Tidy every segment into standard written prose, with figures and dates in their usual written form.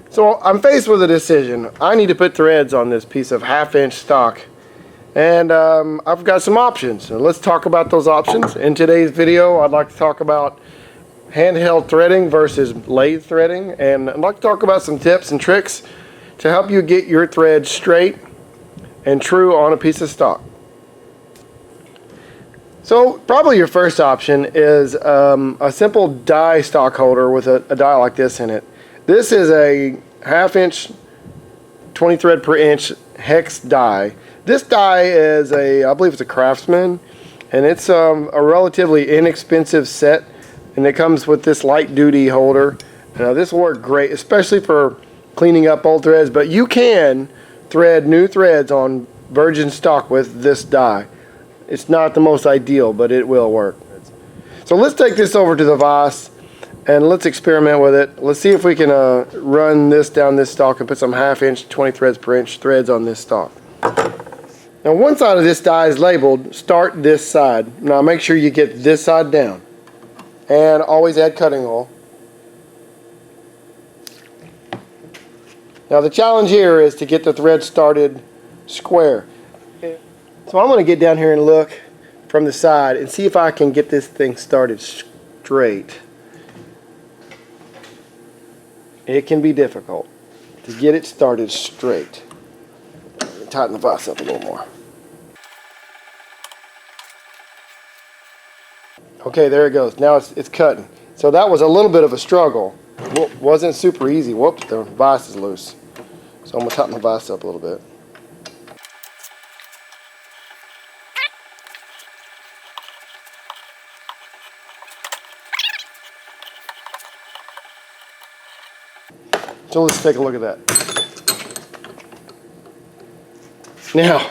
So I'm faced with a decision. I need to put threads on this piece of 1/2 inch stock, and I've got some options. So let's talk about those options. In today's video, I'd like to talk about handheld threading versus lathe threading, and I'd like to talk about some tips and tricks to help you get your thread straight and true on a piece of stock. So probably your first option is a simple die stock holder with a die like this in it. This is a 1/2 inch 20 thread per inch hex die. This die is I believe it's a Craftsman, and it's a relatively inexpensive set, and it comes with this light duty holder. Now this will work great, especially for cleaning up old threads, but you can thread new threads on virgin stock with this die. It's not the most ideal, but it will work. So let's take this over to the vise and let's experiment with it. Let's see if we can run this down this stock and put some 1/2 inch 20 threads per inch threads on this stock. Now one side of this die is labeled start this side. Now make sure you get this side down, and always add cutting oil. Now the challenge here is to get the thread started square. So I'm going to get down here and look from the side and see if I can get this thing started straight. It can be difficult to get it started straight. Tighten the vise up a little more. Okay, there it goes. Now it's cutting. So that was a little bit of a struggle. Wasn't super easy. Whoops, the vise is loose. So I'm going to tighten the vise up a little bit. So let's take a look at that. Now,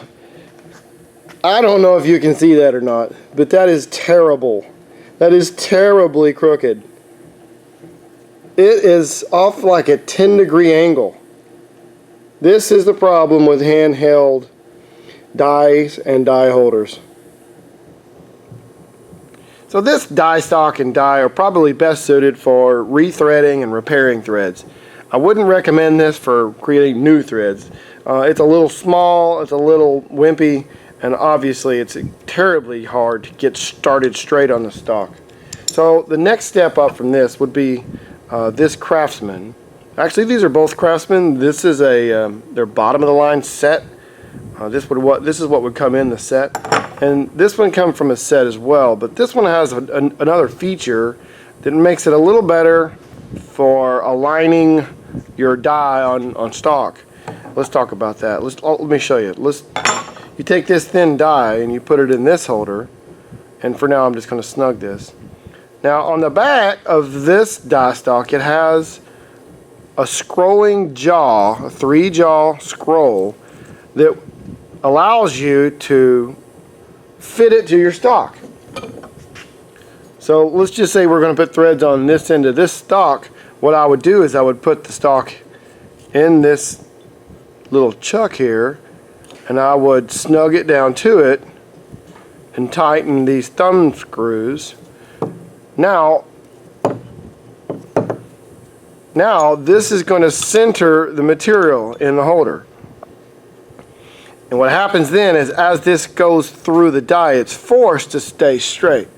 I don't know if you can see that or not, but that is terrible. That is terribly crooked. It is off like a 10-degree angle. This is the problem with handheld dies and die holders. So this die stock and die are probably best suited for rethreading and repairing threads. I wouldn't recommend this for creating new threads. It's a little small, it's a little wimpy, and obviously it's terribly hard to get started straight on the stock. So the next step up from this would be this Craftsman. Actually, these are both Craftsman. This is their bottom of the line set. This is what would come in the set, and this one comes from a set as well. But this one has another feature that makes it a little better for aligning your die on stock. Let's talk about that. Let me show you. You take this thin die and you put it in this holder, and for now I'm just going to snug this. Now on the back of this die stock, it has a scrolling jaw, a 3-jaw scroll that allows you to fit it to your stock. So let's just say we're going to put threads on this end of this stock. What I would do is I would put the stock in this little chuck here, and I would snug it down to it and tighten these thumb screws. Now this is going to center the material in the holder. And what happens then is as this goes through the die, it's forced to stay straight.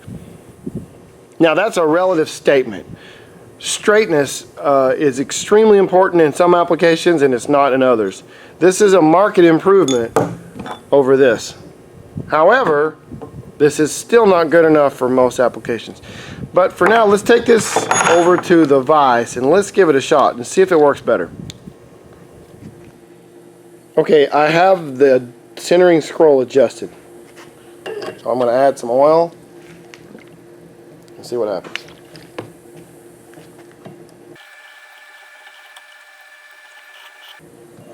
Now that's a relative statement. Straightness is extremely important in some applications and it's not in others. This is a marked improvement over this. However, this is still not good enough for most applications. But for now, let's take this over to the vise and let's give it a shot and see if it works better. Okay, I have the centering scroll adjusted. So I'm going to add some oil and see what happens.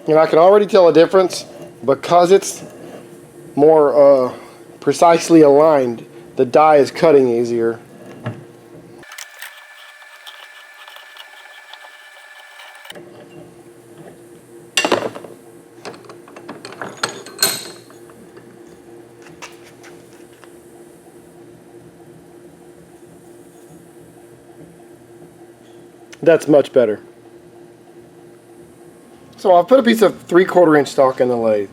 And I can already tell a difference because it's more precisely aligned. The die is cutting easier. That's much better. So I've put a piece of 3/4 inch stock in the lathe,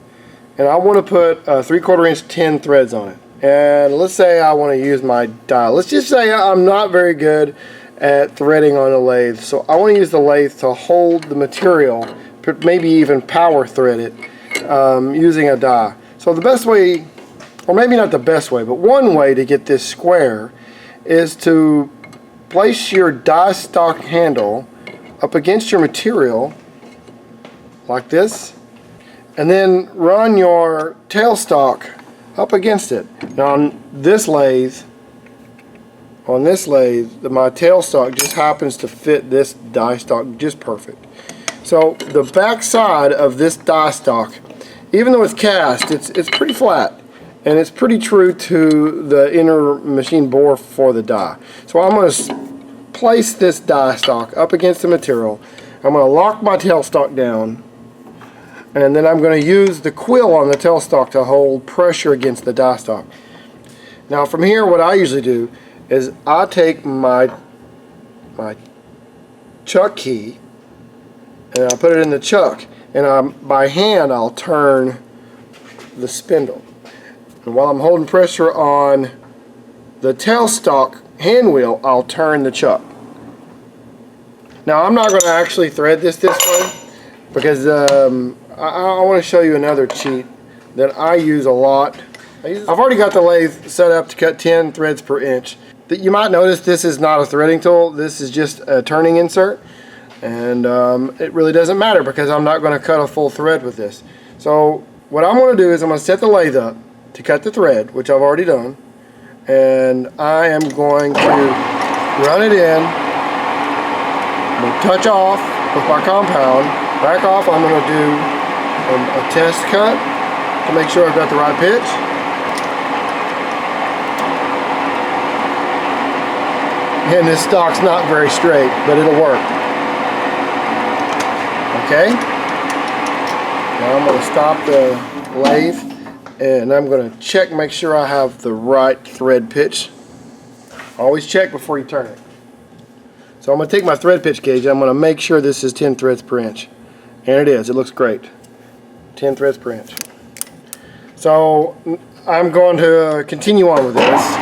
and I want to put 3/4 inch 10 threads on it. And let's say I want to use my die. Let's just say I'm not very good at threading on a lathe, so I want to use the lathe to hold the material, maybe even power thread it using a die. So the best way, or maybe not the best way, but one way to get this square is to place your die stock handle up against your material like this, and then run your tailstock up against it. Now on this lathe, my tailstock just happens to fit this die stock just perfect. So the back side of this die stock, even though it's cast, it's pretty flat, and it's pretty true to the inner machine bore for the die. So I'm going to place this die stock up against the material. I'm going to lock my tailstock down, and then I'm going to use the quill on the tailstock to hold pressure against the die stock. Now from here, what I usually do is I take my chuck key and I'll put it in the chuck, and by hand I'll turn the spindle. And while I'm holding pressure on the tailstock hand wheel, I'll turn the chuck. Now I'm not going to actually thread this way, because I want to show you another cheat that I use a lot. I've already got the lathe set up to cut 10 threads per inch. You might notice this is not a threading tool, this is just a turning insert, and it really doesn't matter because I'm not going to cut a full thread with this. So what I'm going to do is I'm going to set the lathe up to cut the thread, which I've already done, and I am going to run it in, I'm going to touch off with my compound, back off. I'm going to do a test cut to make sure I've got the right pitch. And this stock's not very straight, but it'll work. Okay. Now I'm going to stop the lathe, and I'm going to check, make sure I have the right thread pitch. Always check before you turn it. So I'm going to take my thread pitch gauge, and I'm going to make sure this is 10 threads per inch. And it is. It looks great. 10 threads per inch. So I'm going to continue on with this.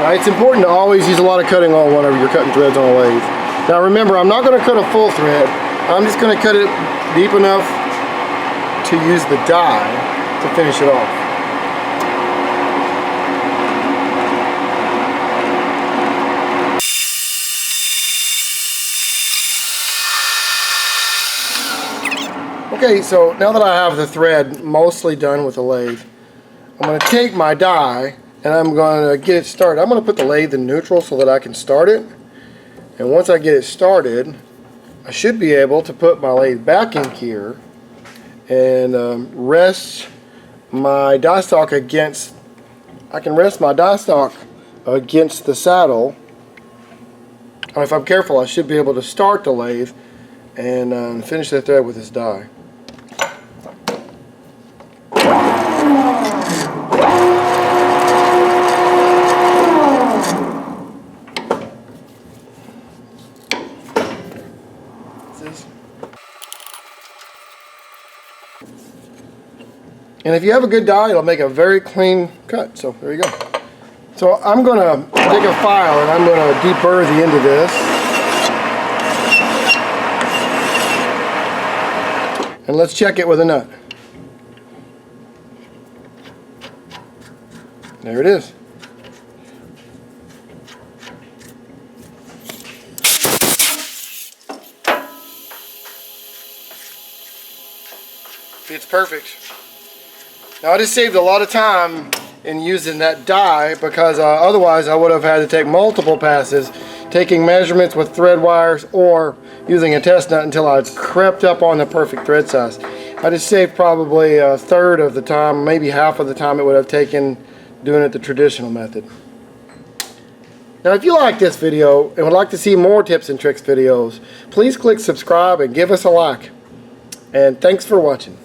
It's important to always use a lot of cutting oil whenever you're cutting threads on a lathe. Now remember, I'm not going to cut a full thread. I'm just going to cut it deep enough to use the die to finish it off. Okay, so now that I have the thread mostly done with the lathe, I'm going to take my die and I'm going to get it started. I'm going to put the lathe in neutral so that I can start it. And once I get it started, I should be able to put my lathe back in gear and rest my die stock against, I can rest my die stock against the saddle. And if I'm careful, I should be able to start the lathe and finish the thread with this die. And if you have a good die, it'll make a very clean cut. So there you go. So I'm going to take a file and I'm going to deburr the end of this. And let's check it with a nut. There it is. It's perfect. Now I just saved a lot of time in using that die because otherwise I would have had to take multiple passes taking measurements with thread wires or using a test nut until I crept up on the perfect thread size. I just saved probably a third of the time, maybe half of the time it would have taken doing it the traditional method. Now if you like this video and would like to see more tips and tricks videos, please click subscribe and give us a like. And thanks for watching.